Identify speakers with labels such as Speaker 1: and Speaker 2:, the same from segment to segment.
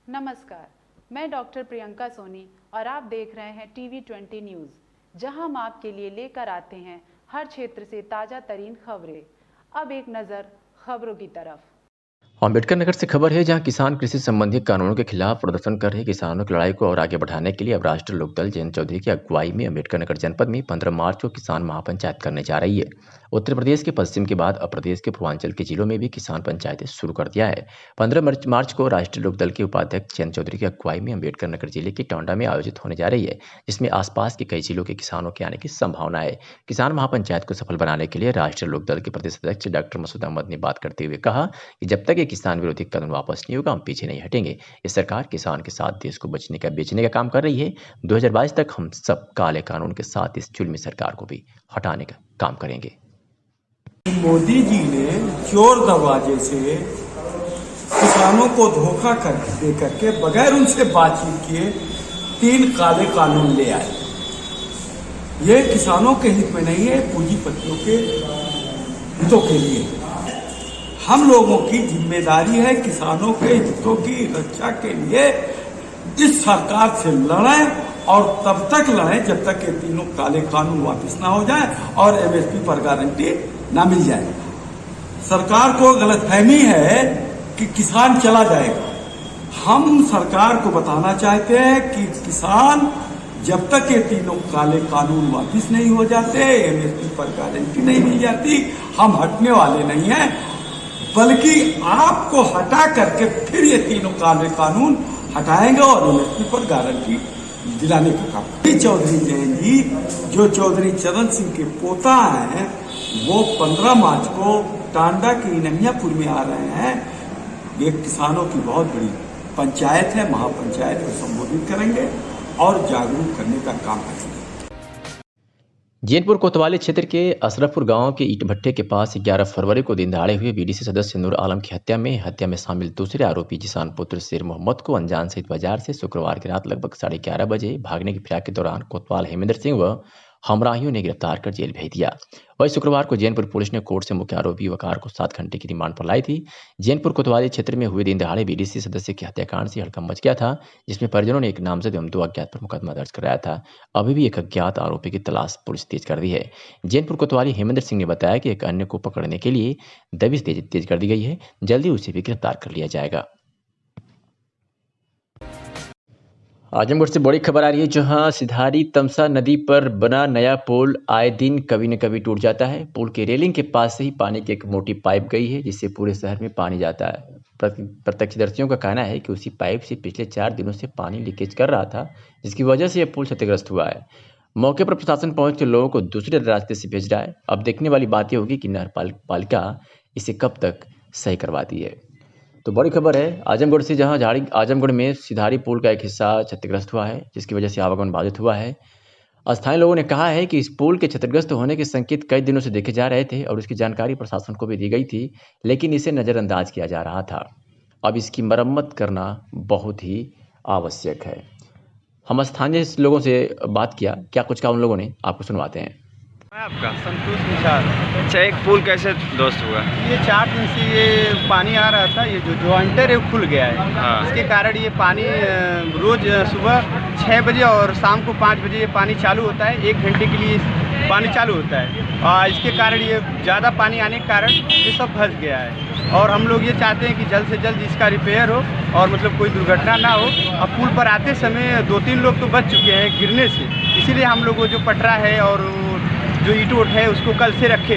Speaker 1: नमस्कार, मैं डॉक्टर प्रियंका सोनी और आप देख रहे हैं TV20 न्यूज़, जहां हम आपके लिए लेकर आते हैं हर क्षेत्र से ताज़ा तरीन खबरें। अब एक नज़र खबरों की तरफ।
Speaker 2: अम्बेडकर नगर से खबर है, जहां किसान कृषि संबंधी कानूनों के खिलाफ प्रदर्शन कर रहे किसानों की लड़ाई को और आगे बढ़ाने के लिए अब राष्ट्रीय लोकदल जयंत चौधरी की अगुवाई में अम्बेडकर नगर जनपद में 15 मार्च को किसान महापंचायत करने जा रही है। उत्तर प्रदेश के पश्चिम के बाद अब प्रदेश के पूर्वांचल के जिलों में भी किसान पंचायतें शुरू कर दिया है। 15 मार्च को राष्ट्रीय लोकदल के उपाध्यक्ष जयंत चौधरी की अगुवाई में अम्बेडकर नगर जिले के टोंडा में आयोजित होने जा रही है, जिसमें आसपास के कई जिलों के किसानों के आने की संभावना है। किसान महापंचायत को सफल बनाने के लिए राष्ट्रीय लोकदल के प्रदेश अध्यक्ष डॉक्टर मसूद अहमद ने बात करते हुए कहा कि जब तक ये किसान विरोधी कदम वापस नहीं होगा, हम पीछे नहीं हटेंगे। ये सरकार किसान के साथ देश को बेचने का काम कर रही है। 2022 तक हम सब काले कानून के साथ इस जुल्मी सरकार को भी हटाने का काम करेंगे।
Speaker 3: मोदी जी ने चोर दरवाजे से किसानों को धोखा दे करके बगैर उनसे बातचीत किए 3 काले कानून ले आए। ये किसानों के हित में नहीं है, पूंजीपतियों के हितों के लिए। हम लोगों की जिम्मेदारी है किसानों के हितों की रक्षा के लिए इस सरकार से लड़ें, और तब तक लड़ें जब तक ये 3 काले कानून वापस ना हो जाए और MSP पर गारंटी ना मिल जाए। सरकार को गलतफहमी है कि किसान चला जाएगा। हम सरकार को बताना चाहते हैं कि किसान जब तक ये 3 काले कानून वापस नहीं हो जाते, MSP पर गारंटी नहीं मिल जाती, हम हटने वाले नहीं हैं, बल्कि आपको हटा करके फिर ये 3 काले कानून हटाएंगे और MSP पर गारंटी दिलाने का काम। चौधरी जैन जी, जो चौधरी चरण सिंह के पोता हैं, वो 15 मार्च को टांडा के इनमियापुर में आ रहे हैं। ये किसानों की बहुत बड़ी पंचायत है, महापंचायत को संबोधित करेंगे और जागरूक करने का काम करेंगे।
Speaker 2: जैनपुर कोतवाली क्षेत्र के अशरफपुर गांव के ईट भट्टे के पास 11 फरवरी को दिन दहाड़े हुए BDC सदस्य नूर आलम की हत्या में शामिल दूसरे आरोपी जिसान पुत्र शेर मोहम्मद को अनजान सहित बाजार से शुक्रवार की रात लगभग 11:30 बजे भागने की फिराक के दौरान कोतवाल हेमेंद्र सिंह व हमराहियों ने गिरफ्तार कर जेल भेज दिया। वही शुक्रवार को जैनपुर पुलिस ने कोर्ट से मुख्य आरोपी वकार को 7 घंटे की रिमांड पर लाई थी। जैनपुर कोतवाली क्षेत्र में हुए दिन दहाड़े BDC सदस्य के हत्याकांड से हड़कंप मच गया था, जिसमें परिजनों ने एक नामजद एवं 2 अज्ञात पर मुकदमा दर्ज कराया था। अभी भी एक अज्ञात आरोपी की तलाश पुलिस तेज कर दी है। जैनपुर कोतवाली हेमेंद्र सिंह ने बताया कि एक अन्य को पकड़ने के लिए दबिश तेज कर दी गई है, जल्दी उसे भी गिरफ्तार कर लिया जाएगा। आजमगढ़ से बड़ी खबर आ रही है, जहां सिधारी तमसा नदी पर बना नया पुल आए दिन कभी न कभी टूट जाता है। पुल के रेलिंग के पास से ही पानी की एक मोटी पाइप गई है, जिससे पूरे शहर में पानी जाता है। प्रत्यक्षदर्शियों का कहना है कि उसी पाइप से पिछले 4 दिनों से पानी लीकेज कर रहा था, जिसकी वजह से यह पुल क्षतिग्रस्त हुआ है। मौके पर प्रशासन पहुंच के लोगों को दूसरे रास्ते से भेज रहा है। अब देखने वाली बात यह होगी कि नगर पालिका इसे कब तक सही करवाती है। तो बड़ी खबर है आजमगढ़ से, जहां आजमगढ़ में सिधारी पुल का एक हिस्सा क्षतिग्रस्त हुआ है, जिसकी वजह से आवागमन बाधित हुआ है। स्थानीय लोगों ने कहा है कि इस पुल के क्षतिग्रस्त होने के संकेत कई दिनों से देखे जा रहे थे और उसकी जानकारी प्रशासन को भी दी गई थी, लेकिन इसे नज़रअंदाज किया जा रहा था। अब इसकी मरम्मत करना बहुत ही आवश्यक है। हम स्थानीय लोगों से बात किया, क्या कुछ कहा उन लोगों ने, आपको सुनवाते हैं।
Speaker 4: आपका
Speaker 5: संतोष निशार।
Speaker 4: अच्छा, एक पुल कैसे दोस्त हुआ?
Speaker 5: ये 4 दिन से ये पानी आ रहा था, ये जो जॉइंटर है वो खुल गया है।
Speaker 4: हाँ।
Speaker 5: इसके कारण ये पानी रोज सुबह 6 बजे और शाम को 5 बजे ये पानी चालू होता है। 1 घंटे के लिए पानी चालू होता है और इसके कारण ये ज़्यादा पानी आने के कारण ये सब फंस गया है। और हम लोग ये चाहते हैं कि जल्द से जल्द इसका रिपेयर हो और मतलब कोई दुर्घटना ना हो। अब पुल पर आते समय 2-3 लोग तो बच चुके हैं गिरने से, इसीलिए हम लोग वो जो पटरा है और जो ईंट है उसको कल से रखे।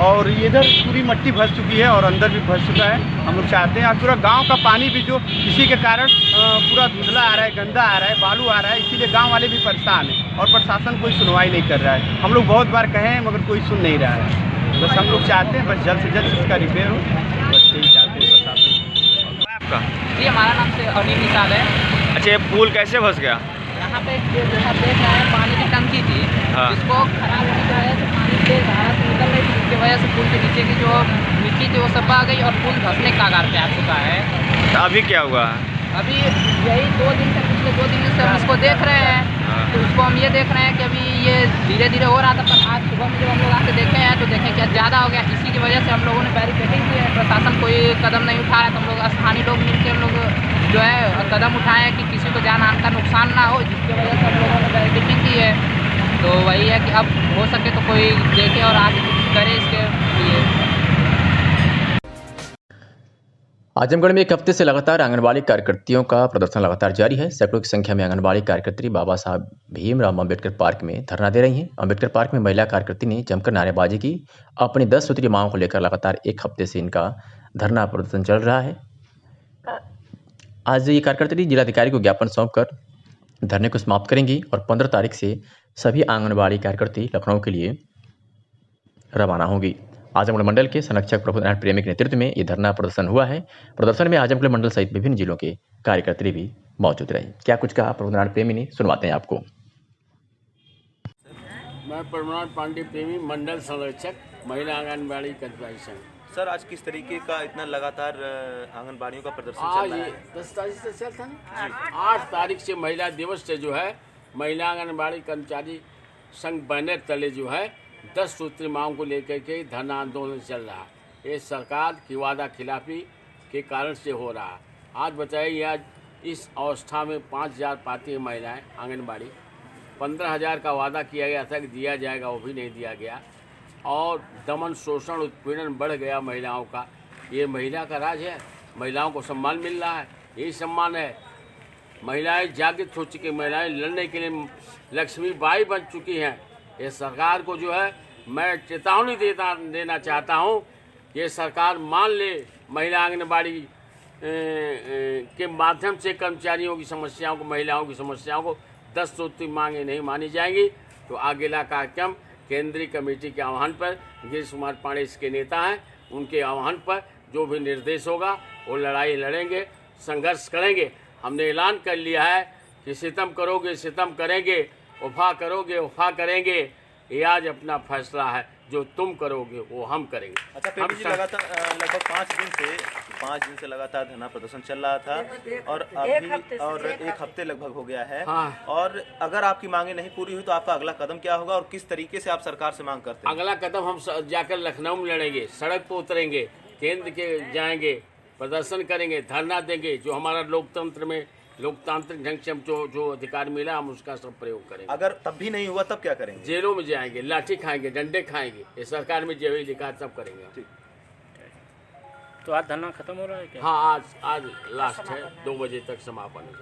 Speaker 5: और इधर पूरी मट्टी फंस चुकी है और अंदर भी फंस चुका है। हम लोग चाहते हैं, और पूरा गांव का पानी भी जो इसी के कारण पूरा धुंधला आ रहा है, गंदा आ रहा है, बालू आ रहा है, इसीलिए गांव वाले भी परेशान हैं और प्रशासन कोई सुनवाई नहीं कर रहा है। हम लोग बहुत बार कहे हैं मगर कोई सुन नहीं रहा है। बस हम लोग चाहते हैं बस जल्द से जल्द इसका रिपेयर हो, बस यही चाहते हैं प्रशासन।
Speaker 4: आपका?
Speaker 6: जी, हमारा नाम से अनिल निशाल है।
Speaker 4: अच्छा, ये पुल कैसे फंस गया?
Speaker 6: यहाँ पे जो आप देख रहे हैं पानी की टंकी थी,
Speaker 4: हाँ।
Speaker 6: जिसको खराब होने की वजह से पानी तेज धारा से निकल रही थी, जिसकी वजह से पुल के नीचे की जो मिट्टी थी वो सब आ गई और पुल धंसने के कगार पे आ चुका है।
Speaker 4: तो अभी क्या हुआ?
Speaker 6: अभी यही 2 दिन से, पिछले 2 दिन से हम इसको देख रहे हैं।
Speaker 4: हाँ।
Speaker 6: तो उसको हम ये देख रहे हैं कि अभी ये धीरे धीरे हो रहा था, पर आज सुबह में जब हम लोग आके देखे हैं तो देखें क्या ज़्यादा हो गया। इसी की वजह से हम लोगों ने बैरिकेडिंग की है, प्रशासन कोई कदम नहीं उठा रहा है। तो हम लोग स्थानीय लोग मिलकर हम लोग जो है कदम उठाए हैं कि किसी को जान आन का नुकसान ना हो, जिसकी वजह से हम लोगों ने बैरिकेडिंग की है। तो वही है कि अब हो सके तो कोई देखे और आगे कुछ करे इसके लिए।
Speaker 2: आजमगढ़ में एक हफ्ते से लगातार आंगनबाड़ी कार्यकर्तियों का प्रदर्शन लगातार जारी है। सैकड़ों की संख्या में आंगनबाड़ी कार्यकर्ती बाबा साहब भीमराव अम्बेडकर पार्क में धरना दे रही हैं। अम्बेडकर पार्क में महिला कार्यकर्ती ने जमकर नारेबाजी की। अपनी 10 सूत्रीय मांगों को लेकर लगातार एक हफ्ते से इनका धरना प्रदर्शन चल रहा है। आज ये कार्यकर्ती जिलाधिकारी को ज्ञापन सौंपकर धरने को समाप्त करेंगी और 15 तारीख से सभी आंगनबाड़ी कार्यकर्ती लखनऊ के लिए रवाना होंगी। आजमगढ़ मंडल के संरक्षक प्रभुनारायण प्रेमी के नेतृत्व में ये धरना प्रदर्शन हुआ है। प्रदर्शन में आजमगढ़ मंडल सहित विभिन्न जिलों के कार्यकर्ता भी मौजूद रहे। क्या कुछ कहा प्रभुनारायण प्रेमी ने, सुनवाते हैं आपको।
Speaker 7: मैं प्रभुनारायण पांडे प्रेमी, मंडल संरक्षक, महिला आंगनबाड़ी कर्मचारी संघ।
Speaker 8: सर, आज किस तरीके का इतना लगातार आंगनबाड़ियों का प्रदर्शन
Speaker 7: आज
Speaker 8: चल रहा है?
Speaker 7: 10 तारीख से चलता है। 8 तारीख से महिला दिवस से जो है महिला आंगनबाड़ी कर्मचारी संघ बैनर तले जो है 10 सूत्री मांग को लेकर के धरना आंदोलन चल रहा है। ये सरकार की वादा खिलाफी के कारण से हो रहा है। आज बताइए, आज इस अवस्था में 5000 पाती है महिलाएं आंगनबाड़ी। 15,000 का वादा किया गया था कि दिया जाएगा, वो भी नहीं दिया गया। और दमन, शोषण, उत्पीड़न बढ़ गया महिलाओं का। ये महिला का राज है। महिलाओं को सम्मान मिल रहा है, यही सम्मान है। महिलाएं जागृत हो चुकी, महिलाएं लड़ने के लिए लक्ष्मीबाई बन चुकी हैं। ये सरकार को जो है मैं चेतावनी देना चाहता हूँ, ये सरकार मान ले महिला आंगनबाड़ी के माध्यम से कर्मचारियों की समस्याओं को, महिलाओं की समस्याओं को 10 सूत्री मांगे नहीं मानी जाएंगी तो आगेला कार्यक्रम केंद्रीय कमेटी के आह्वान पर, गिरीश कुमार पांडे इसके नेता हैं, उनके आह्वान पर जो भी निर्देश होगा वो लड़ाई लड़ेंगे, संघर्ष करेंगे। हमने ऐलान कर लिया है कि सितम करोगे सितम करेंगे, वफा करोगे वफा करेंगे। ये आज अपना फैसला है, जो तुम करोगे वो हम करेंगे।
Speaker 8: अच्छा, प्रेमी जी, लगातार लगभग 5 दिन से लगातार धरना प्रदर्शन चल रहा था और अभी एक हफ्ते लगभग हो गया है।
Speaker 7: हाँ।
Speaker 8: और अगर आपकी मांगे नहीं पूरी हुई तो आपका अगला कदम क्या होगा और किस तरीके से आप सरकार से मांग करते हैं?
Speaker 7: अगला कदम हम जाकर लखनऊ में लड़ेंगे, सड़क पर उतरेंगे, केंद्र के जाएंगे, प्रदर्शन करेंगे, धरना देंगे। जो हमारा लोकतंत्र में लोकतांत्रिक ढंग से हम जो अधिकार मिला हम उसका सब प्रयोग करेंगे।
Speaker 8: अगर तब भी नहीं हुआ तब क्या करेंगे?
Speaker 7: जेलों में जाएंगे, लाठी खाएंगे, डंडे खाएंगे। ये सरकार में जो लिखा है सब करेंगे।
Speaker 6: तो आज धरना खत्म हो रहा है क्या?
Speaker 7: हाँ, आज लास्ट है, 2 बजे तक समापन है।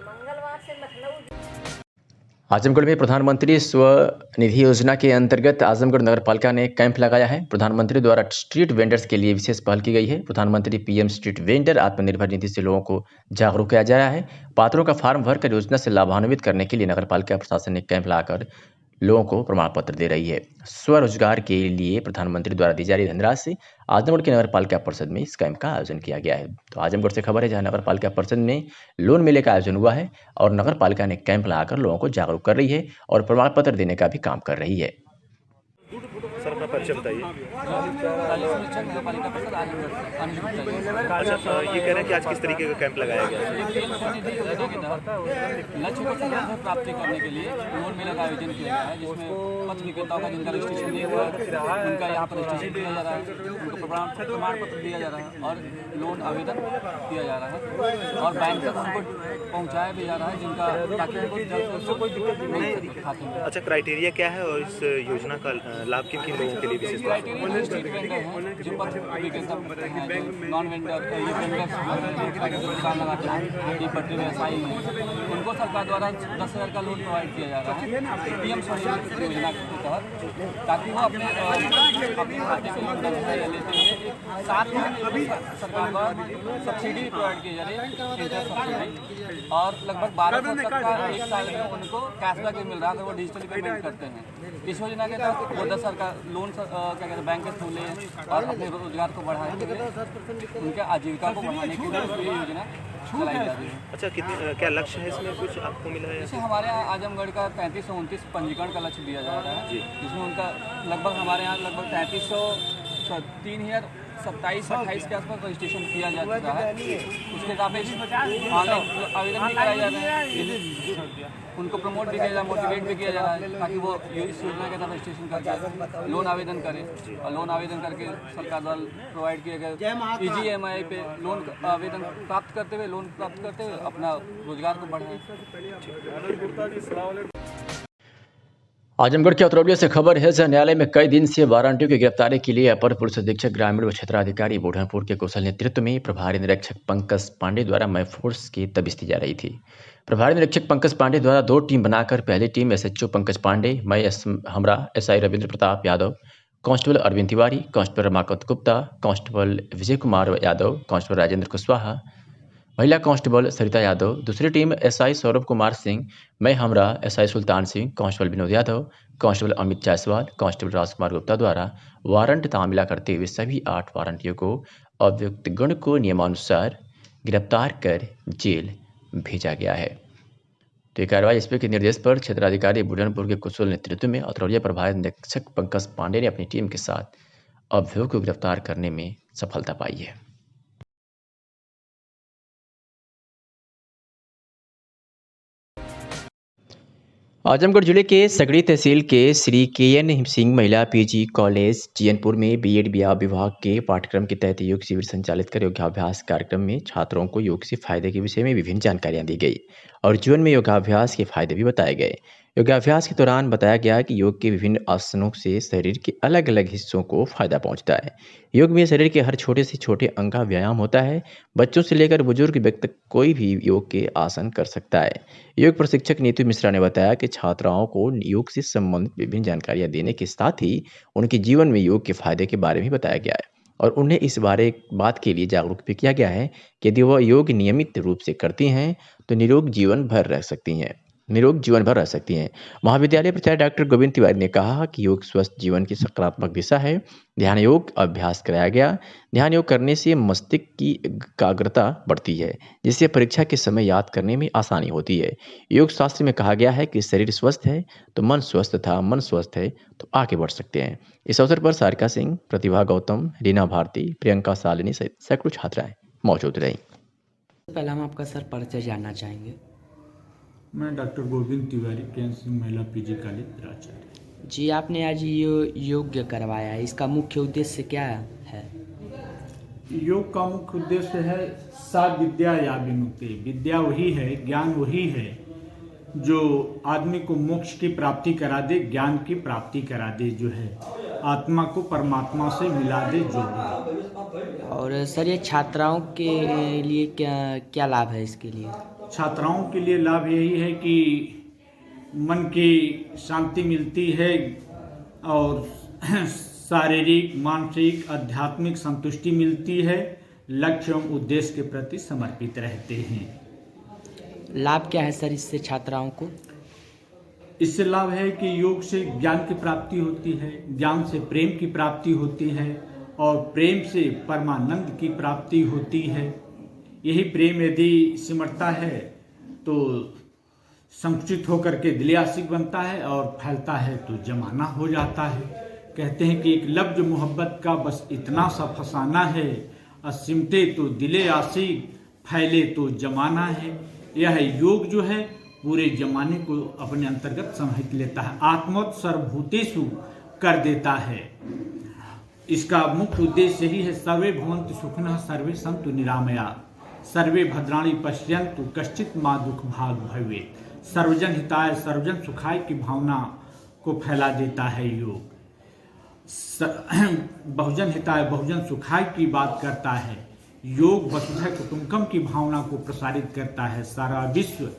Speaker 2: आजमगढ़ में प्रधानमंत्री स्वनिधि योजना के अंतर्गत आजमगढ़ नगर पालिका ने कैंप लगाया है। प्रधानमंत्री द्वारा स्ट्रीट वेंडर्स के लिए विशेष पहल की गई है। प्रधानमंत्री PM street vendor Atmanirbhar Nidhi से लोगों को जागरूक किया जा रहा है। पात्रों का फार्म भरकर योजना से लाभान्वित करने के लिए नगर पालिका प्रशासन ने कैंप लगाकर लोगों को प्रमाण पत्र दे रही है। स्वरोजगार के लिए प्रधानमंत्री द्वारा दी जा रही धनराशि से आजमगढ़ की नगर पालिका परिषद में इस कैंप का आयोजन किया गया है। तो आजमगढ़ से खबर है, जहां नगर पालिका परिषद में लोन मेले का आयोजन हुआ है और नगर पालिका ने कैंप लगाकर लोगों को जागरूक कर रही है और प्रमाण पत्र देने का भी काम कर रही है।
Speaker 8: सर, अपना परिचय बताइए। अच्छा, ये कह रहे हैं कि आज किस तरीके का कैंप लगाया गया है?
Speaker 9: लक्ष्य को प्राप्ति करने के लिए लोन मेले का आयोजन किया गया है, जिसमें पत्र विक्रेताओं का जिनका रजिस्ट्रेशन नहीं हुआ है उनका यहाँ पर रजिस्ट्रेशन किया जा रहा है, उनको प्रमाण पत्र दिया जा रहा है और लोन आवेदन किया जा रहा है और बैंक तक उनको पहुँचाया भी जा रहा है, जिनका ताकि उनको कोई दिक्कत नहीं खाते हैं।
Speaker 8: अच्छा, क्राइटेरिया क्या है और इस योजना का लाभ किन लोगों के लिए विशेष?
Speaker 9: क्राइटेरिया स्ट्रीट वेंडर हैं, जो पत्र विक्रेता हैं, नॉन वेंडर, ये वेंडर्स दुकान लगाते हैं, ये पट्टी व्यवसायी हैं, उनको सरकार द्वारा 10,000 का लोन प्रोवाइड किया जा रहा है पीएम स्वनिधि योजना के तहत, ताकि वो अपने खाते से लोन लेते हुए साथ में सरकार द्वारा सब्सिडी भी प्रोवाइड की जा रही है, इंटरेस्ट सब्सिडी, और लगभग 1200 तक का एक साल में उनको कैशबैक भी मिल रहा है अगर वो डिजिटली पेमेंट करते हैं। इस योजना के तहत वो 10,000 का लोन क्या कहते हैं बैंक के थ्रू लें और अपने रोजगार को बढ़ाने के लिए, उनके आजीविका को बढ़ाने के लिए ये योजना चलाई जा रही है।
Speaker 8: अच्छा, क्या लक्ष्य है इसमें, कुछ आपको मिला है?
Speaker 9: जैसे हमारे यहाँ आजमगढ़ का 3329 पंजीकरण का लक्ष्य दिया जा रहा है, जिसमें उनका लगभग हमारे यहाँ लगभग 3,000 27-28 के आसपास रजिस्ट्रेशन किया जा चुका है। उसके सापेक्ष ऑनलाइन आवेदन भी कराए जा रहे हैं, उनको प्रमोट भी किया जा रहा है, मोटिवेट भी किया जा रहा है ताकि वो इस योजना के तहत रजिस्ट्रेशन करके लोन आवेदन करें और लोन आवेदन करके सरकार द्वारा प्रोवाइड किए गए EMI पे लोन आवेदन प्राप्त करते हुए अपना रोजगार को बढ़ाएं।
Speaker 2: आजमगढ़ के अतरौलिया से खबर है, न्यायालय में कई दिन से वारंटियों की गिरफ्तारी के लिए अपर पुलिस अधीक्षक ग्रामीण व क्षेत्राधिकारी बुढ़ानपुर के कुशल नेतृत्व में प्रभारी निरीक्षक पंकज पांडे द्वारा मय फोर्स की तबीयत दी जा रही थी। प्रभारी निरीक्षक पंकज पांडे द्वारा 2 टीम बनाकर पहली टीम SHO पंकज पांडे, मय हमरा, SI Ravindra Pratap Yadav, constable Arvind Tiwari, constable Ramakant Gupta, constable Vijay Kumar Yadav, constable Rajendra Kushwaha, महिला कांस्टेबल सरिता यादव। दूसरी टीम SI सौरभ कुमार सिंह, मय हमरा, SI Sultan Singh, constable Vinod Yadav, constable Amit Jaiswal, constable Rajkumar Gupta द्वारा वारंट तामीला करते हुए सभी 8 वारंटियों को अभियुक्त गण को नियमानुसार गिरफ्तार कर जेल भेजा गया है। तो ये कार्रवाई एसपी के निर्देश पर क्षेत्राधिकारी बुढ़ानपुर के कुशल नेतृत्व में अतरौलिया प्रभारी निरीक्षक पंकज पांडे ने अपनी टीम के साथ अभियुक्त को गिरफ्तार करने में सफलता पाई है। आजमगढ़ जिले के सगड़ी तहसील के श्री KN सिंह महिला PG कॉलेज जीयनपुर में BEd विभाग के पाठ्यक्रम के तहत योग शिविर संचालित कर योगाभ्यास कार्यक्रम में छात्रों को योग से फायदे के विषय में विभिन्न जानकारियां दी गई और जीवन में योगाभ्यास के फायदे भी बताए गए। योगाभ्यास के दौरान बताया गया कि योग के विभिन्न आसनों से शरीर के अलग अलग हिस्सों को फायदा पहुंचता है। योग में शरीर के हर छोटे से छोटे अंग का व्यायाम होता है। बच्चों से लेकर बुजुर्ग व्यक्ति कोई भी योग के आसन कर सकता है। योग प्रशिक्षक नीतू मिश्रा ने बताया कि छात्राओं को योग से संबंधित विभिन्न जानकारियां देने के साथ ही उनके जीवन में योग के फायदे के बारे में बताया गया है और उन्हें इस बात के लिए जागरूक भी किया गया है कि यदि वह योग नियमित रूप से करती हैं तो निरोग जीवन भर रह सकती हैं। महाविद्यालय प्राचार्य डॉक्टर गोविंद तिवारी ने कहा कि योग स्वस्थ जीवन की सकारात्मक दिशा है। ध्यान योग अभ्यास कराया गया। ध्यान योग करने से मस्तिष्क की एकाग्रता बढ़ती है, जिससे परीक्षा के समय याद करने में आसानी होती है। योग शास्त्र में कहा गया है कि शरीर स्वस्थ है तो मन स्वस्थ था, मन स्वस्थ है तो आगे बढ़ सकते हैं। इस अवसर पर सारिका सिंह, प्रतिभा गौतम, रीना भारती, प्रियंका शालिनी सहित सैकड़ों छात्राएं मौजूद रहीं।
Speaker 10: पहले हम आपका सर परिचय जानना चाहेंगे।
Speaker 3: मैं डॉक्टर गोविंद तिवारी, KN सिंह महिला PG कॉलेज प्राचार्य।
Speaker 10: जी, आपने आज योग करवाया है, इसका मुख्य उद्देश्य क्या है?
Speaker 3: योग का मुख्य उद्देश्य है सा विद्या या विमुक्ति। विद्या वही है, ज्ञान वही है जो आदमी को मोक्ष की प्राप्ति करा दे, ज्ञान की प्राप्ति करा दे, जो है आत्मा को परमात्मा से मिला दे, जो है।
Speaker 10: और सर, ये छात्राओं के लिए क्या लाभ है इसके लिए?
Speaker 3: छात्राओं के लिए लाभ यही है कि मन की शांति मिलती है और शारीरिक, मानसिक, आध्यात्मिक संतुष्टि मिलती है। लक्ष्य एवं उद्देश्य के प्रति समर्पित रहते हैं।
Speaker 10: लाभ क्या है सर इससे छात्राओं को?
Speaker 3: इससे लाभ है कि योग से ज्ञान की प्राप्ति होती है, ज्ञान से प्रेम की प्राप्ति होती है और प्रेम से परमानंद की प्राप्ति होती है। यही प्रेम यदि सिमटता है तो संकुचित होकर के दिल आशिक बनता है और फैलता है तो जमाना हो जाता है। कहते हैं कि एक लफ्ज मोहब्बत का बस इतना सा फसाना है, सिमटे तो दिले आशिक, फैले तो जमाना है। यह योग जो है पूरे जमाने को अपने अंतर्गत समेट लेता है, आत्मोत सर्वभूतेषु कर देता है। इसका मुख्य उद्देश्य यही है, सर्वे भवन्तु सुखिनः, सर्वे सन्तु निरामया, सर्वे भद्राणि पश्यन्तु, कश्चित् मा दुख भाग भवेत्। सर्वजन हिताय सर्वजन सुखाय की भावना को फैला देता है योग। बहुजन हिताय बहुजन सुखाय की बात करता है। योग वसुधैव कुटुम्बकम की भावना को प्रसारित करता है। सारा विश्व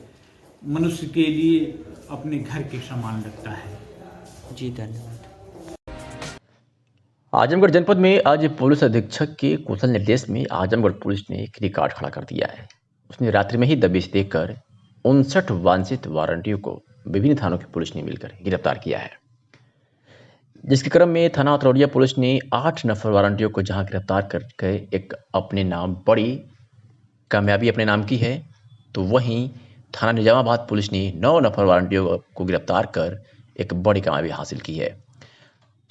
Speaker 3: मनुष्य के लिए अपने घर के समान लगता है।
Speaker 10: जी, धन्यवाद।
Speaker 2: आजमगढ़ जनपद में आज पुलिस अधीक्षक के कुशल निर्देश में आजमगढ़ पुलिस ने एक रिकॉर्ड खड़ा कर दिया है। उसने रात्रि में ही दबिश देकर 59 वांछित वारंटियों को विभिन्न थानों की पुलिस ने मिलकर गिरफ्तार किया है, जिसके क्रम में थाना अतरौलिया पुलिस ने 8 नफर वारंटियों को जहां गिरफ्तार करके एक अपने नाम बड़ी कामयाबी अपने नाम की है, तो वहीं थाना निजामाबाद पुलिस ने 9 नफर वारंटियों को गिरफ्तार कर एक बड़ी कामयाबी हासिल की है।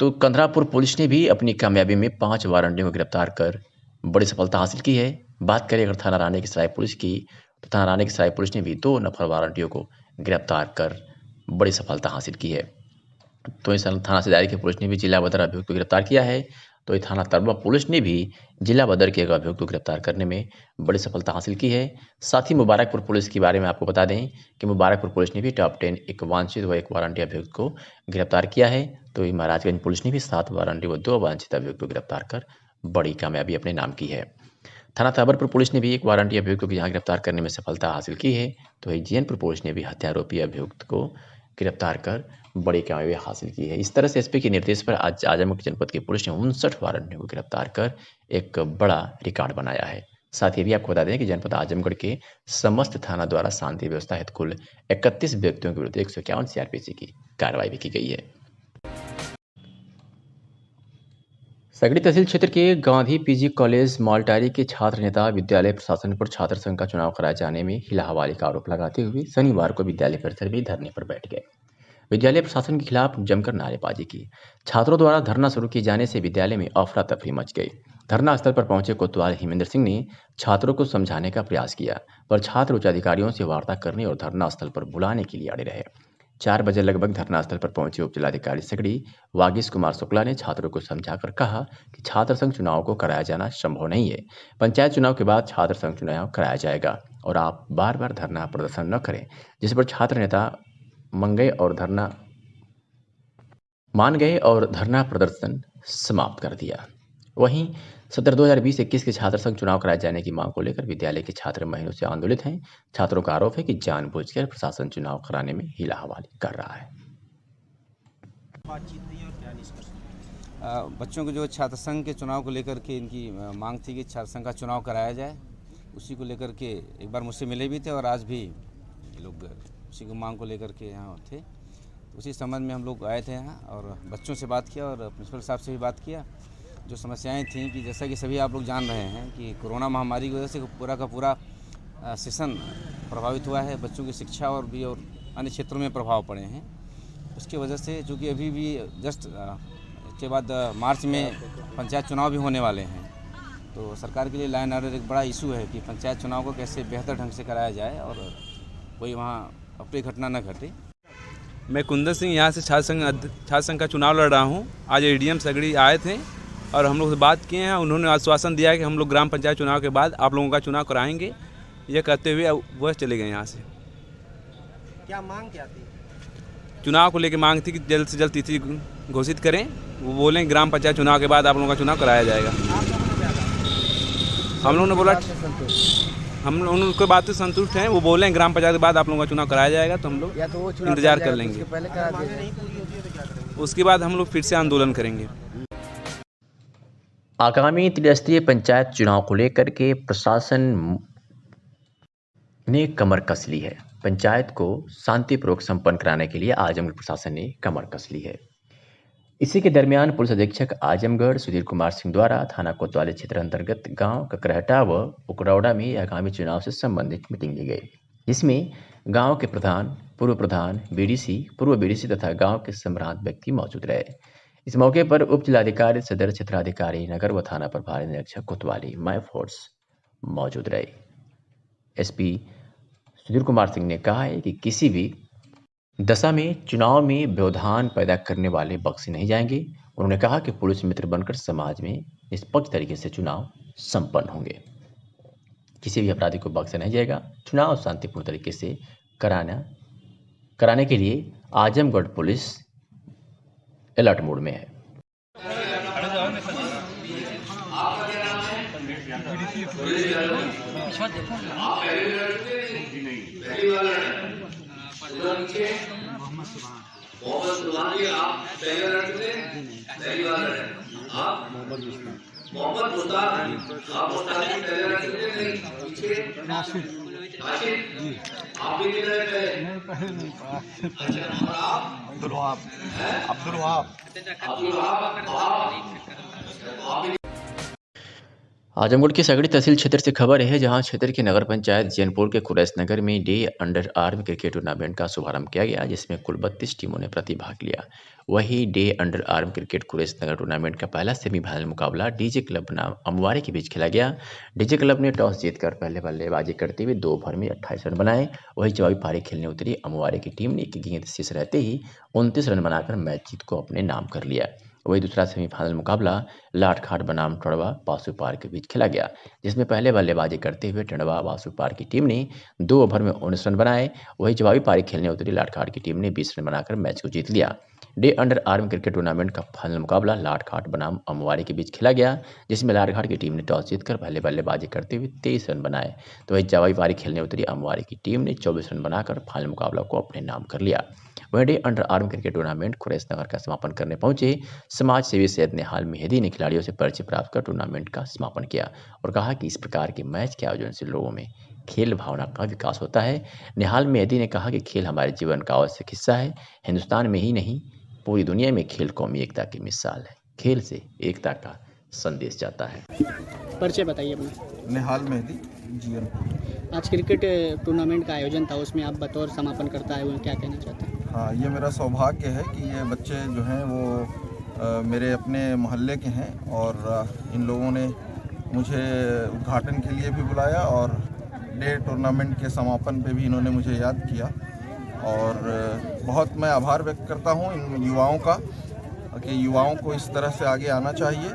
Speaker 2: तो कंधरापुर पुलिस ने भी अपनी कामयाबी में 5 वारंटियों को गिरफ्तार कर बड़ी सफलता हासिल की है। बात करें अगर थाना रानी की सराय पुलिस की, तो थाना रानी की सराय पुलिस ने भी 2 नफर वारंटियों को गिरफ्तार कर बड़ी सफलता हासिल की है। तो इस थाना सिधारी की पुलिस ने भी जिला बदर अभियुक्त को गिरफ्तार किया है। तो इस थाना तरबा पुलिस ने भी जिला बदर के एक अभियुक्त को गिरफ्तार करने में बड़ी सफलता हासिल की है। साथ ही मुबारकपुर पुलिस के बारे में आपको बता दें कि मुबारकपुर पुलिस ने भी टॉप 10 एक वांछित व एक वारंटी अभियुक्त को गिरफ्तार किया है। तो महाराजगंज पुलिस ने भी 7 वारंटी व 2 वांछित अभियुक्त को गिरफ्तार कर बड़ी कामयाबी अपने नाम की है। थाना ताबरपुर पुलिस ने भी एक वारंटी अभियुक्त को यहाँ गिरफ्तार करने में सफलता हासिल की है। तो जीएनपुर पुलिस ने भी हत्यारोपी अभियुक्त को गिरफ्तार कर बड़ी कामयाबी हासिल की है। इस तरह से एसपी के निर्देश पर आज आजमगढ़ जनपद की पुलिस ने 59 वारंटियों को गिरफ्तार कर एक बड़ा रिकॉर्ड बनाया है। साथ ही भी आपको बता दें कि जनपद आजमगढ़ के समस्त थाना द्वारा शांति व्यवस्था हेतु कुल 31 व्यक्तियों के विरुद्ध 151 सीआरपीसी की कार्रवाई भी की गई है। सगड़ी तहसील क्षेत्र के गांधी पीजी कॉलेज मालटारी के छात्र नेता विद्यालय प्रशासन पर छात्र संघ का चुनाव कराए जाने में हिलाहवाली का आरोप लगाते हुए शनिवार को विद्यालय परिसर में धरने पर बैठ गए। विद्यालय प्रशासन के खिलाफ जमकर नारेबाजी की। छात्रों द्वारा धरना शुरू किए जाने से विद्यालय में अफरा तफरी मच गई। धरना स्थल पर पहुंचे कोतवाल हेमेंद्र सिंह ने छात्रों को समझाने का प्रयास किया, पर छात्र उच्च अधिकारियों से वार्ता करने और धरना स्थल पर बुलाने के लिए अड़े रहे। 4 बजे लगभग धरना स्थल पर पहुंचे उप जिलाधिकारी सगड़ी वागीश कुमार शुक्ला ने छात्रों को समझाकर कहा कि छात्र संघ चुनाव को कराया जाना संभव नहीं है। पंचायत चुनाव के बाद छात्र संघ चुनाव कराया जाएगा और आप बार बार धरना प्रदर्शन न करें। जिस पर छात्र नेता मान गए और धरना प्रदर्शन समाप्त कर दिया। वहीं सत्र 2020-21 के छात्र संघ चुनाव कराए जाने की मांग को लेकर विद्यालय के छात्र महीनों से आंदोलित हैं। छात्रों का आरोप है कि जानबूझकर प्रशासन चुनाव कराने में हीला-हवाली कर रहा है।
Speaker 11: बच्चों के जो छात्र संघ के चुनाव को लेकर के इनकी मांग थी कि छात्र संघ का चुनाव कराया जाए, उसी को लेकर के एक बार मुझसे मिले भी थे और आज भी ये लोग उसी को मांग को लेकर के यहाँ थे। उसी संबंध में हम लोग आए थे यहाँ और बच्चों से बात किया और प्रिंसिपल साहब से भी बात किया। जो समस्याएं थीं कि जैसा कि सभी आप लोग जान रहे हैं कि कोरोना महामारी की वजह से पूरा का पूरा सेशन प्रभावित हुआ है। बच्चों की शिक्षा और भी और अन्य क्षेत्रों में प्रभाव पड़े हैं। उसकी वजह से चूँकि अभी भी जस्ट के बाद मार्च में पंचायत चुनाव भी होने वाले हैं, तो सरकार के लिए लॉ एंड ऑर्डर एक बड़ा इशू है कि पंचायत चुनाव को कैसे बेहतर ढंग से कराया जाए और कोई वहाँ अप्रिय घटना न घटे।
Speaker 12: मैं कुंदन सिंह यहाँ से छात्र संघ का चुनाव लड़ रहा हूँ। आज एडीएम सगड़ी आए थे और हम लोग से बात किए हैं। उन्होंने आश्वासन दिया कि हम लोग ग्राम पंचायत चुनाव के बाद आप लोगों का चुनाव कराएंगे। ये कहते हुए वह चले गए यहाँ से।
Speaker 13: क्या मांग क्या थी?
Speaker 12: चुनाव को लेकर मांग थी कि जल्द से जल्द तिथि घोषित करें। वो बोलें ग्राम पंचायत चुनाव के बाद आप लोगों का चुनाव कराया जाएगा। हम लोगों ने बोला हम उनके बात से संतुष्ट हैं। वो बोले ग्राम पंचायत के बाद आप लोगों का चुनाव कराया जाएगा, तो हम लोग इंतजार कर लेंगे। उसके बाद हम लोग फिर से आंदोलन करेंगे।
Speaker 2: आगामी त्रिस्तरीय पंचायत चुनाव को लेकर के प्रशासन ने कमर कस ली है। पंचायत को शांतिपूर्वक संपन्न कराने के लिए आजमगढ़ प्रशासन ने कमर कस ली है। इसी के दरमियान पुलिस अधीक्षक आजमगढ़ सुधीर कुमार सिंह द्वारा थाना कोतवाली क्षेत्र अंतर्गत गांव ककरहटा व उकरौड़ा में आगामी चुनाव से संबंधित मीटिंग ली गई, जिसमें गांव के प्रधान, पूर्व प्रधान, बीडीसी, पूर्व बीडीसी तथा गांव के सम्रांत व्यक्ति मौजूद रहे। इस मौके पर उप जिलाधिकारी, सदर क्षेत्राधिकारी, नगर व थाना प्रभारी निरीक्षक कोतवाली माय फोर्स मौजूद रहे। एसपी सुधीर कुमार सिंह ने कहा है कि किसी भी दशा में चुनाव में व्यवधान पैदा करने वाले बख्शे नहीं जाएंगे। उन्होंने कहा कि पुलिस मित्र बनकर समाज में निष्पक्ष तरीके से चुनाव संपन्न होंगे। किसी भी अपराधी को बख्शा नहीं जाएगा। चुनाव शांतिपूर्ण तरीके से कराने के लिए आजमगढ़ पुलिस अलर्ट मोड में है। आजमगढ़ की सगड़ी तहसील क्षेत्र से खबर है, जहां क्षेत्र की नगर पंचायत जैनपुर के कुरैश नगर में day under arm cricket tournament का शुभारंभ किया गया, जिसमें कुल 32 टीमों ने प्रतिभाग लिया। वहीं day under arm cricket Quraish Nagar tournament का पहला सेमीफाइनल मुकाबला डीजे क्लब बनाम अमवारे के बीच खेला गया। डीजे क्लब ने टॉस जीतकर पहले बल्लेबाजी करते हुए 2 ओवर में 28 रन बनाए। वहीं जवाबी पारी खेलने उतरी अमवारे की टीम ने 1 गेंद शेष रहते ही 29 रन बनाकर मैच जीत को अपने नाम कर लिया। वही दूसरा सेमीफाइनल मुकाबला लाटखाट बनाम टंडवा बासुपार के बीच खेला गया, जिसमें पहले बल्लेबाजी करते हुए टंडवा बासुपार की टीम ने 2 ओवर में 19 रन बनाए। वही जवाबी पारी खेलने उतरी लाटखाट की टीम ने 20 रन बनाकर मैच को जीत लिया। Day under arm cricket tournament का फाइनल मुकाबला लाटखाट बनाम अमवारे के बीच खेला गया, जिसमें लाटखाट की टीम ने टॉस जीतकर पहले बल्लेबाजी करते हुए 23 रन बनाए। तो वही जवाबी पारी खेलने उतरी अमवारे की टीम ने 24 रन बनाकर फाइनल मुकाबला को अपने नाम कर लिया। वहीं day under arm cricket tournament Quraish Nagar का समापन करने पहुंचे समाज सेवी सैयद निहाल मेहदी ने खिलाड़ियों से परिचय प्राप्त कर टूर्नामेंट का समापन किया और कहा कि इस प्रकार के मैच के आयोजन से लोगों में खेल भावना का विकास होता है। निहाल मेहदी ने कहा कि खेल हमारे जीवन का आवश्यक हिस्सा है। हिंदुस्तान में ही नहीं, पूरी दुनिया में खेल कौमी एकता की मिसाल है। खेल से एकता का संदेश जाता है।
Speaker 14: परिचय बताइए अपना।
Speaker 15: निहाल मेहदी, जीएन।
Speaker 14: आज क्रिकेट टूर्नामेंट का आयोजन था, उसमें आप बतौर समापन करता है, वो क्या कहना चाहते हैं?
Speaker 15: हाँ, ये मेरा सौभाग्य है कि ये बच्चे जो हैं वो मेरे अपने मोहल्ले के हैं और इन लोगों ने मुझे उद्घाटन के लिए भी बुलाया और डे टूर्नामेंट के समापन पे भी इन्होंने मुझे याद किया और बहुत मैं आभार व्यक्त करता हूँ इन युवाओं का कि युवाओं को इस तरह से आगे आना चाहिए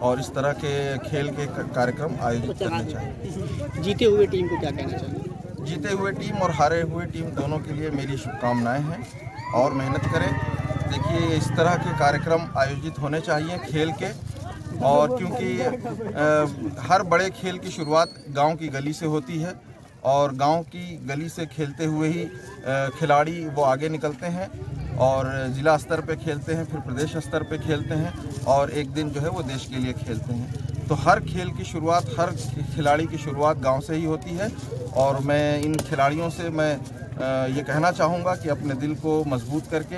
Speaker 15: और इस तरह के खेल के कार्यक्रम आयोजित करने चाहिए।
Speaker 14: जीते हुए टीम को क्या कहना चाहिए?
Speaker 15: जीते हुए टीम और हारे हुए टीम दोनों के लिए मेरी शुभकामनाएं हैं और मेहनत करें। देखिए, इस तरह के कार्यक्रम आयोजित होने चाहिए खेल के, और क्योंकि हर बड़े खेल की शुरुआत गांव की गली से होती है और गांव की गली से खेलते हुए ही खिलाड़ी वो आगे निकलते हैं और ज़िला स्तर पे खेलते हैं, फिर प्रदेश स्तर पे खेलते हैं और एक दिन जो है वो देश के लिए खेलते हैं। तो हर खेल की शुरुआत, हर खिलाड़ी की शुरुआत गांव से ही होती है और मैं इन खिलाड़ियों से मैं ये कहना चाहूँगा कि अपने दिल को मजबूत करके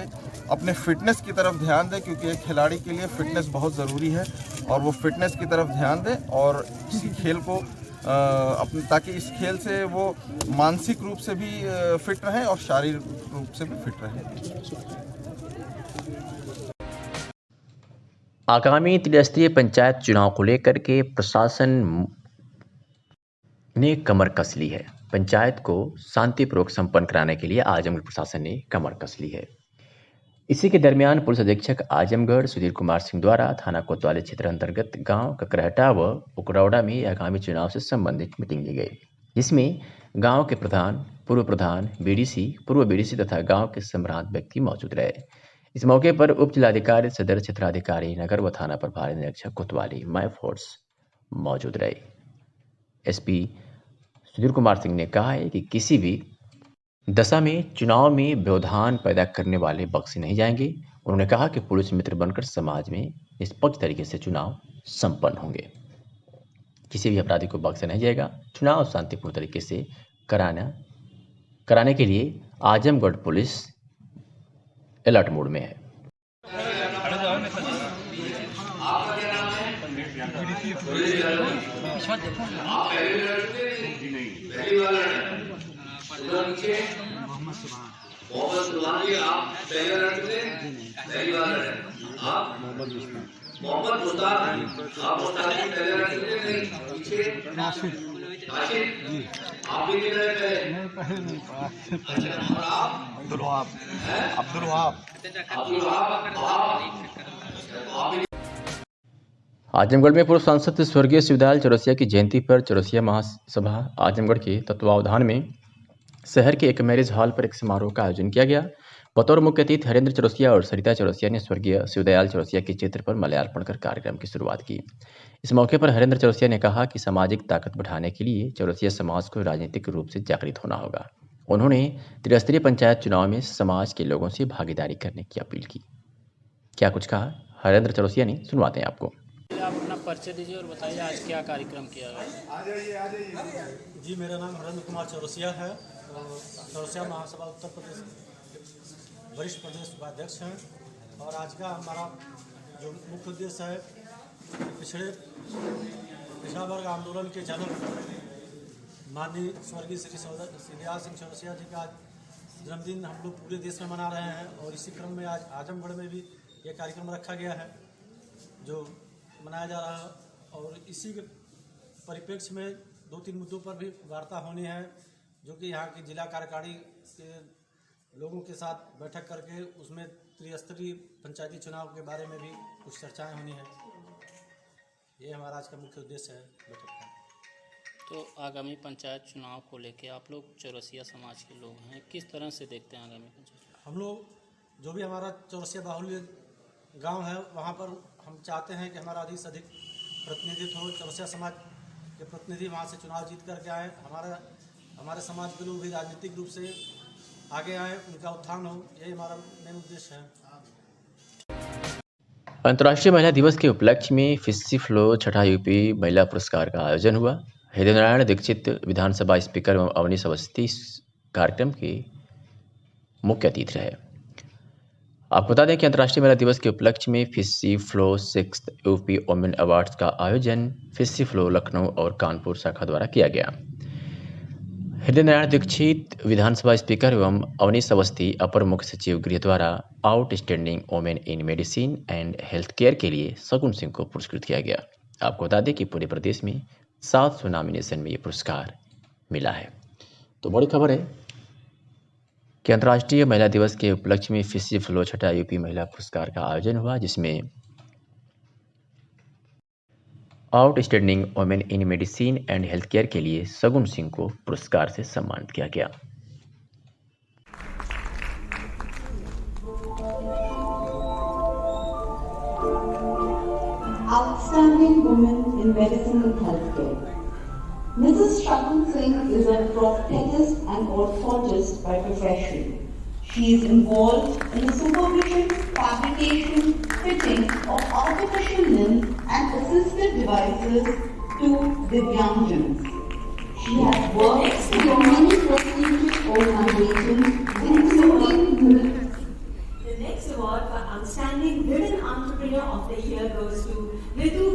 Speaker 15: अपने फिटनेस की तरफ ध्यान दें, क्योंकि एक खिलाड़ी के लिए फिटनेस बहुत ज़रूरी है और वो फिटनेस की तरफ ध्यान दें और इसी खेल को अपने, ताकि इस खेल से वो मानसिक रूप से भी फिट रहें और शारीरिक रूप से भी फिट रहें।
Speaker 2: आगामी त्रिस्तरीय पंचायत चुनाव को लेकर के प्रशासन ने कमर कस ली है। पंचायत को शांतिपूर्वक संपन्न कराने के लिए आजमगढ़ प्रशासन ने कमर कस ली है। इसी के दरमियान पुलिस अधीक्षक आजमगढ़ सुधीर कुमार सिंह द्वारा थाना कोतवाली क्षेत्र अंतर्गत गांव ककरहटा व उकरौड़ा में आगामी चुनाव से संबंधित मीटिंग ली गई, जिसमें गांव के प्रधान, पूर्व प्रधान, बीडीसी, पूर्व बीडीसी तथा गांव के सम्रांत व्यक्ति मौजूद रहे। इस मौके पर उप जिलाधिकारी, सदर क्षेत्राधिकारी नगर व थाना प्रभारी निरीक्षक कोतवाली माय फोर्स मौजूद रहे। एसपी सुधीर कुमार सिंह ने कहा है कि किसी भी दशा में चुनाव में व्यवधान पैदा करने वाले बख्शे नहीं जाएंगे। उन्होंने कहा कि पुलिस मित्र बनकर समाज में निष्पक्ष तरीके से चुनाव संपन्न होंगे। किसी भी अपराधी को बख्शा नहीं जाएगा। चुनाव शांतिपूर्ण तरीके से कराने के लिए आजमगढ़ पुलिस अलर्ट मोड में है। आजमगढ़ में पूर्व सांसद स्वर्गीय शिवदयाल चौरसिया की जयंती पर चौरसिया महासभा आजमगढ़ के तत्वावधान में शहर के एक मैरिज हॉल पर एक समारोह का आयोजन किया गया। बतौर मुख्य अतिथि हरेंद्र चौरसिया और सरिता चौरसिया ने स्वर्गीय शिवदयाल चौरसिया के चित्र पर माल्यार्पण कर कार्यक्रम की शुरुआत की। इस मौके पर हरेंद्र चौरसिया ने कहा कि सामाजिक ताकत बढ़ाने के लिए चौरसिया समाज को राजनीतिक रूप से जागृत होना होगा। उन्होंने त्रिस्तरीय पंचायत चुनाव में समाज के लोगों से भागीदारी करने की अपील की। क्या कुछ कहा हरेंद्र चौरसिया ने, सुनवाते हैं आपको।
Speaker 14: आप अपना परिचय दीजिए और बताइए आज क्या कार्यक्रम किया गया।
Speaker 16: जी, मेरा नाम हरेंद्र कुमार चौरसिया है और चौरसिया महासभा उत्तर प्रदेश वरिष्ठ प्रदेश उपाध्यक्ष हैं। और आज का हमारा जो मुख्य उद्देश्य है, पिछड़े पिछड़ा वर्ग आंदोलन के जनक माननीय स्वर्गीय श्री शिवराज सिंह चौरसिया जी का आज जन्मदिन हम लोग पूरे देश में मना रहे हैं और इसी क्रम में आज आजमगढ़ में भी ये कार्यक्रम रखा गया है जो मनाया जा रहा है। और इसी के परिप्रेक्ष्य में 2-3 मुद्दों पर भी वार्ता होनी है, जो कि यहाँ की जिला कार्यकारिणी के लोगों के साथ बैठक करके उसमें त्रिस्तरीय पंचायती चुनाव के बारे में भी कुछ चर्चाएं होनी है। ये हमारा आज का मुख्य उद्देश्य है बैठक का।
Speaker 17: तो आगामी पंचायत चुनाव को लेके आप लोग चौरसिया समाज के लोग हैं, किस तरह से देखते हैं आगामी पंचायत?
Speaker 16: हम लोग जो भी हमारा चौरसिया बाहुल्य गांव है वहां पर हम चाहते हैं कि हमारा अधिक से अधिक प्रतिनिधित्व हो, चौरसिया समाज के प्रतिनिधि वहां से चुनाव जीत करके आए, हमारे समाज के लोग भी राजनीतिक रूप से आगे आए, उनका उत्थान हो, यही हमारा मेन उद्देश्य है।
Speaker 2: अंतर्राष्ट्रीय महिला दिवस के उपलक्ष्य में फिस्सी फ्लो छठा यूपी महिला पुरस्कार का आयोजन हुआ। हृदय नारायण दीक्षित विधानसभा स्पीकर एवं अवनीश अवस्थी कार्यक्रम के मुख्य अतिथि रहे। आपको बता दें कि अंतर्राष्ट्रीय महिला दिवस के उपलक्ष्य में FICCI FLO 6th UP women awards का आयोजन फिस्सी फ्लो लखनऊ और कानपुर शाखा द्वारा किया गया। हृदय नारायण दीक्षित विधानसभा स्पीकर एवं अवनीश अवस्थी अपर मुख्य सचिव गृह द्वारा outstanding women in medicine and health care के लिए सगुन सिंह को पुरस्कृत किया गया। आपको बता दें कि पूरे प्रदेश में 700 नॉमिनेशन में ये पुरस्कार मिला है। तो बड़ी खबर है कि अंतर्राष्ट्रीय महिला दिवस के उपलक्ष्य में फिस्सी फ्लो छठा यूपी महिला पुरस्कार का आयोजन हुआ, जिसमें outstanding women in medicine and health care के लिए सगुन सिंह को पुरस्कार से सम्मानित किया गया।
Speaker 18: Outstanding woman in medicine and healthcare. Mrs. Shagun Singh is a prophetess and orthotist by profession. She is involved in the supervision, fabrication, fitting of artificial limbs and assistive devices to Divyangjans. She has worked with many prestigious organizations, including
Speaker 19: the next award for Outstanding Women Entrepreneur of the Year goes to Ritu